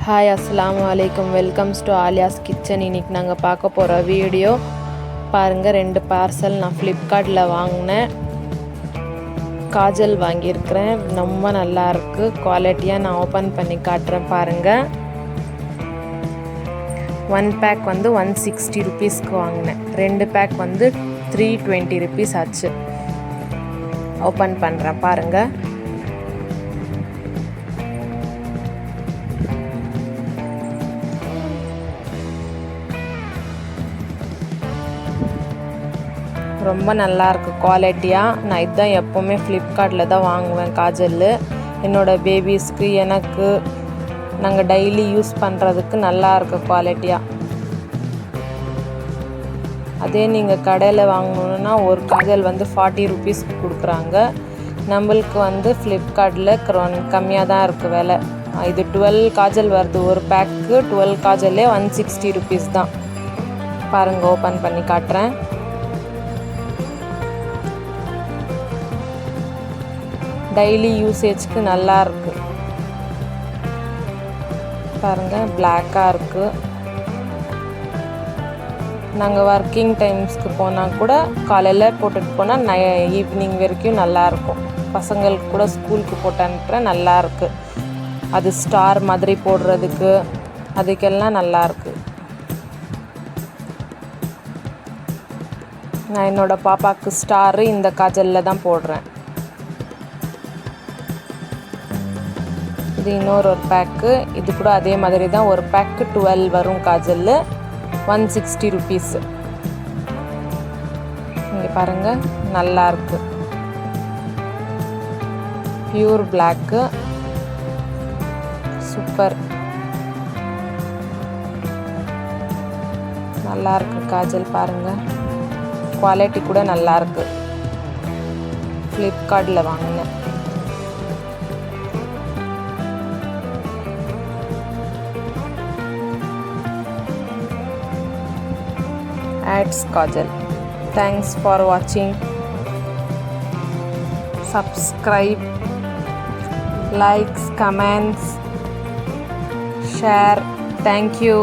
Hi அஸ்ஸலாமு அலைக்கும். Welcomes to Aliya's kitchen. இன்றைக்கி நாங்கள் பார்க்க போகிற வீடியோ பாருங்கள். 2 பார்சல் நான் ஃப்ளிப்கார்ட்டில் வாங்கினேன். காஜல் வாங்கியிருக்கிறேன். ரொம்ப நல்லாயிருக்கு. குவாலிட்டியாக நான் ஓப்பன் பண்ணி காட்டுறேன் பாருங்கள். 1 பேக் வந்து 160 ருபீஸ்க்கு வாங்கினேன். 2 பேக் வந்து 320 ருபீஸ் ஆச்சு. ஓப்பன் பண்ணுறேன் பாருங்கள். ரொம்ப நல்லாயிருக்கு குவாலிட்டியாக. நான் இதுதான் எப்போவுமே ஃப்ளிப்கார்ட்டில் தான் வாங்குவேன் காஜல். என்னோடய பேபிஸ்க்கு, எனக்கு, நாங்கள் டெய்லி யூஸ் பண்ணுறதுக்கு நல்லாயிருக்கு குவாலிட்டியாக. அதே நீங்கள் கடையில் வாங்கணுன்னா ஒரு காஜல் வந்து 40 ருபீஸ்க்கு கொடுக்குறாங்க. நம்மளுக்கு வந்து ஃப்ளிப்கார்ட்டில் கம்மியாக தான் இருக்குது விலை. இது 12 காஜல் வருது. ஒரு பேக்கு 12 காஜல்லே 160 ருபீஸ் தான். பாருங்கள், ஓப்பன் பண்ணி காட்டுறேன். டெய்லி யூசேஜ்க்கு நல்லா இருக்கு பாருங்கள். பிளாக்காக இருக்குது. நாங்கள் ஒர்க்கிங் டைம்ஸ்க்கு போனால் கூட காலையில் போட்டுட்டு போனால் ஈவினிங் வரைக்கும் நல்லாயிருக்கும். பசங்களுக்கு கூட ஸ்கூலுக்கு போட்டு அனுப்புகிறேன். நல்லாயிருக்கு. அது ஸ்டார் மாதிரி போடுறதுக்கு அதுக்கெல்லாம் நல்லாயிருக்கு. நான் என்னோடய பாப்பாவுக்கு ஸ்டாரு இந்த காஜலில் தான் போடுறேன். இது இன்னொரு பேக்கு. இது கூட அதே மாதிரி தான். ஒரு பேக்கு 12 வரும் காஜல். 160 ருபீஸ். இங்கே பாருங்கள், நல்லாயிருக்கு. Pure black, super. நல்லாயிருக்கு காஜல் பாருங்கள். குவாலிட்டி கூட நல்லாயிருக்கு. ஃப்ளிப்கார்ட்டில் வாங்கினேன். Ads Kajal. Thanks for watching. Subscribe, likes, comments, share. Thank you.